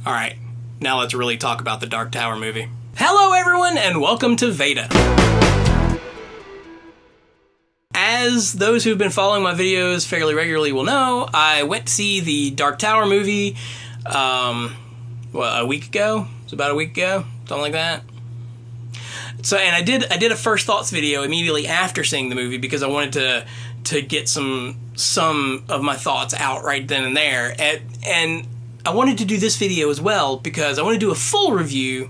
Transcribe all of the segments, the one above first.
Alright, now let's really talk about the Dark Tower movie. Hello everyone, and welcome to Veda. As those who've been following my videos fairly regularly will know, I went to see the Dark Tower movie, a week ago? It was about a week ago? Something like that. So, and I did a first thoughts video immediately after seeing the movie because I wanted to get some of my thoughts out right then and there. And I wanted to do this video as well because I want to do a full review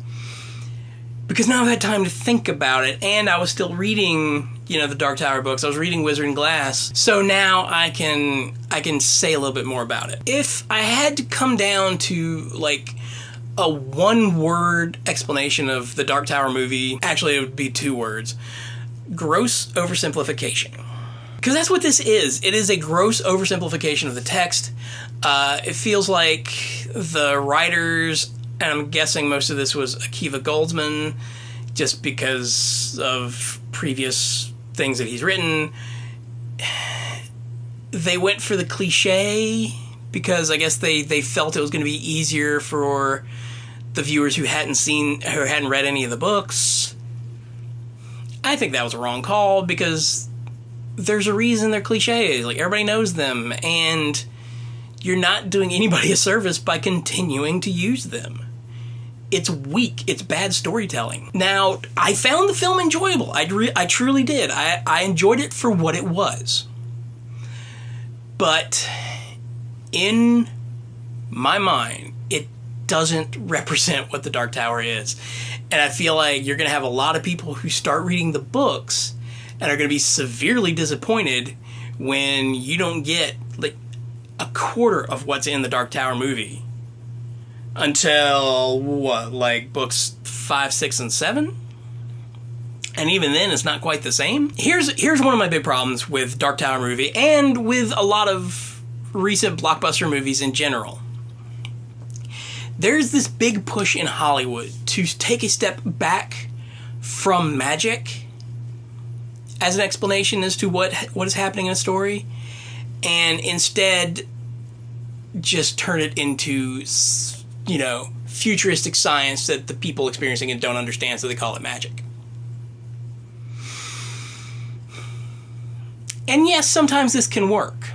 because now I've had time to think about it, and I was still reading, the Dark Tower books. I was reading Wizard and Glass, so now I can say a little bit more about it. If I had to come down to like a one-word explanation of the Dark Tower movie, actually it would be 2 words: gross oversimplification. Because that's what this is. It is a gross oversimplification of the text. It feels like the writers, and I'm guessing most of this was Akiva Goldsman, just because of previous things that he's written, they went for the cliche because I guess they felt it was going to be easier for the viewers who hadn't read any of the books. I think that was a wrong call because there's a reason they're cliches. Like, everybody knows them, and you're not doing anybody a service by continuing to use them. It's weak. It's bad storytelling. Now, I found the film enjoyable. I truly did. I enjoyed it for what it was. But in my mind, it doesn't represent what the Dark Tower is. And I feel like you're going to have a lot of people who start reading the books and are going to be severely disappointed when you don't get like a quarter of what's in the Dark Tower movie until books 5, 6, and 7? And even then, it's not quite the same. Here's one of my big problems with Dark Tower movie and with a lot of recent blockbuster movies in general. There's this big push in Hollywood to take a step back from magic as an explanation as to what is happening in a story, and instead just turn it into, futuristic science that the people experiencing it don't understand, so they call it magic. And yes, sometimes this can work.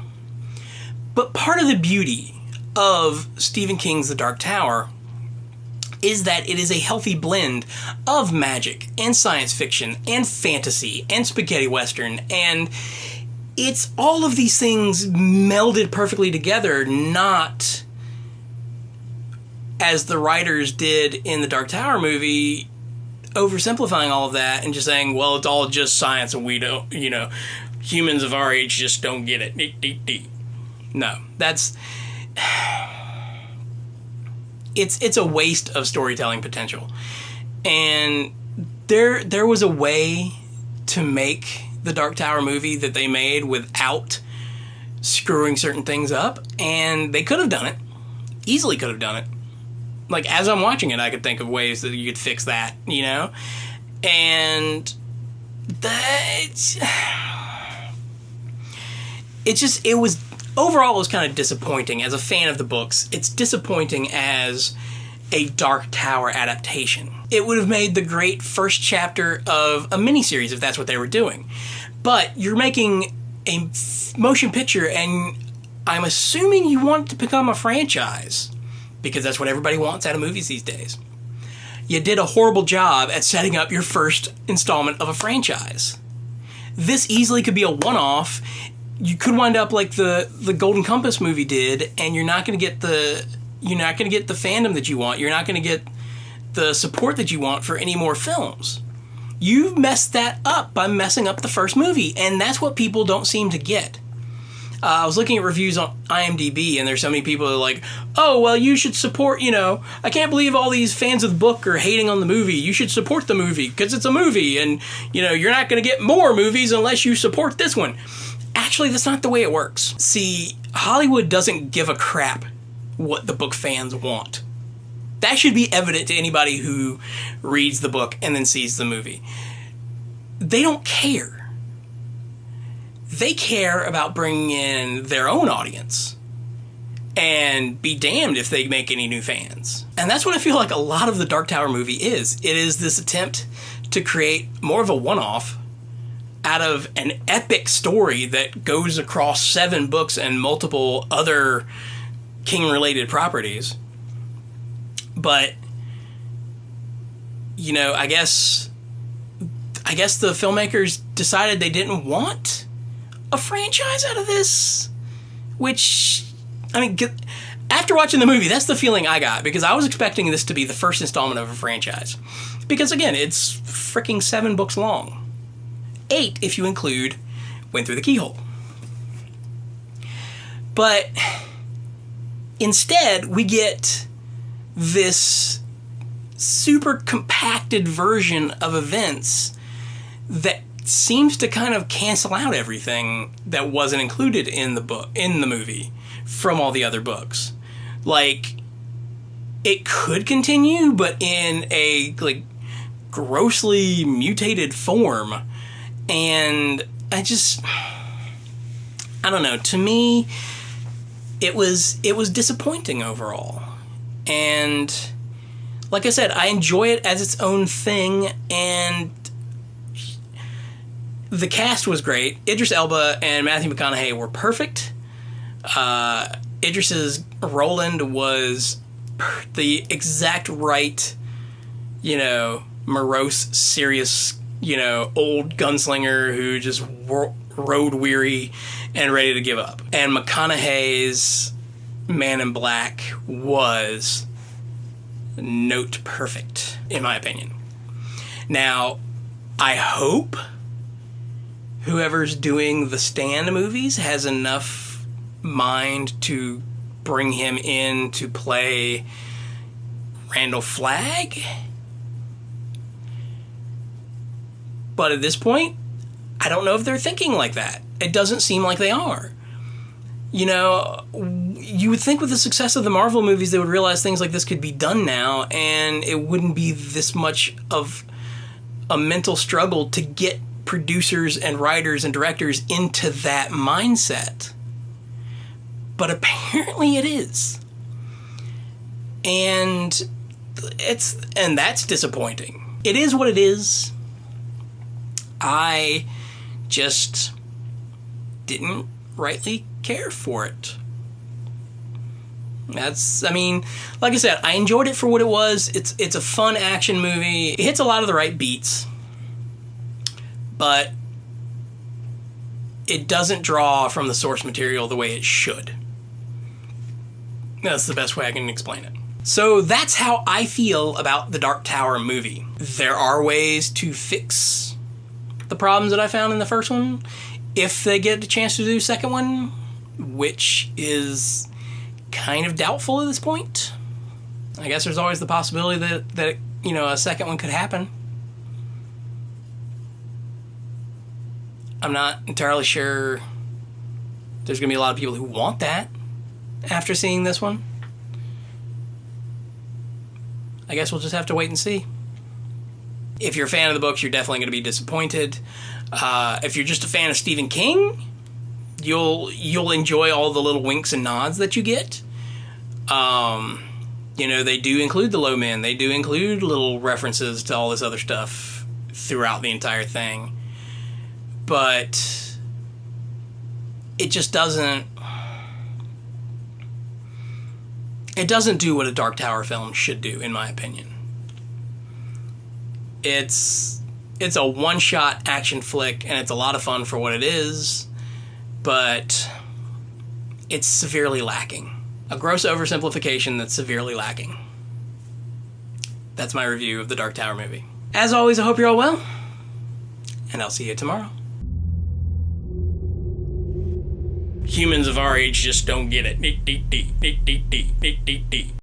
But part of the beauty of Stephen King's The Dark Tower is that it is a healthy blend of magic and science fiction and fantasy and spaghetti western, and it's all of these things melded perfectly together, not as the writers did in the Dark Tower movie, oversimplifying all of that and just saying, well, it's all just science and we don't, humans of our age just don't get it. No, that's... It's a waste of storytelling potential. And there was a way to make the Dark Tower movie that they made without screwing certain things up, and they could have done it. Easily could have done it. Like, as I'm watching it, I could think of ways that you could fix that, And overall, it was kind of disappointing. As a fan of the books, it's disappointing as a Dark Tower adaptation. It would have made the great first chapter of a miniseries if that's what they were doing. But you're making a motion picture, and I'm assuming you want it to become a franchise, because that's what everybody wants out of movies these days. You did a horrible job at setting up your first installment of a franchise. This easily could be a one-off. You could wind up like the Golden Compass movie did, and you're not going to get the fandom that you want. You're not going to get the support that you want for any more films. You've messed that up by messing up the first movie, and that's what people don't seem to get. I was looking at reviews on IMDb, and there's so many people that are like, oh, well, you should support, I can't believe all these fans of the book are hating on the movie. You should support the movie, because it's a movie, and, you're not going to get more movies unless you support this one. Actually, that's not the way it works. See, Hollywood doesn't give a crap what the book fans want. That should be evident to anybody who reads the book and then sees the movie. They don't care. They care about bringing in their own audience. And be damned if they make any new fans. And that's what I feel like a lot of the Dark Tower movie is. It is this attempt to create more of a one-off out of an epic story that goes across 7 books and multiple other King-related properties. But, you know, I guess the filmmakers decided they didn't want a franchise out of this, which, I mean, after watching the movie, that's the feeling I got, because I was expecting this to be the first installment of a franchise. Because, again, it's freaking 7 books long. 8 if you include Went Through the Keyhole. But instead, we get this super compacted version of events that seems to kind of cancel out everything that wasn't included in the movie from all the other books. Like, it could continue, but in a like grossly mutated form. And I don't know. To me, it was disappointing overall. And like I said, I enjoy it as its own thing, and the cast was great. Idris Elba and Matthew McConaughey were perfect. Idris's Roland was the exact right, you know, morose, serious, you know, old gunslinger who just road weary and ready to give up. And McConaughey's Man in Black was note perfect, in my opinion. Now, I hope whoever's doing the Stand movies has enough mind to bring him in to play Randall Flagg. But at this point, I don't know if they're thinking like that. It doesn't seem like they are. You know, you would think with the success of the Marvel movies, they would realize things like this could be done now, and it wouldn't be this much of a mental struggle to get producers and writers and directors into that mindset. But apparently it is. And that's disappointing. It is what it is. I just didn't rightly care for it. I mean, like I said, I enjoyed it for what it was. It's a fun action movie. It hits a lot of the right beats, but it doesn't draw from the source material the way it should. That's the best way I can explain it. So that's how I feel about the Dark Tower movie. There are ways to fix the problems that I found in the first one if they get a chance to do a second one, which is kind of doubtful at this point. I guess there's always the possibility that you know, a second one could happen. I'm not entirely sure there's going to be a lot of people who want that after seeing this one. I guess we'll just have to wait and see. If you're a fan of the books, you're definitely going to be disappointed. If you're just a fan of Stephen King, you'll enjoy all the little winks and nods that you get. You know, they do include the Low Men. They do include little references to all this other stuff throughout the entire thing. But it just doesn't... It doesn't do what a Dark Tower film should do, in my opinion. It's a one-shot action flick, and it's a lot of fun for what it is, but it's severely lacking. A gross oversimplification that's severely lacking. That's my review of the Dark Tower movie. As always, I hope you're all well, and I'll see you tomorrow. Humans of our age just don't get it.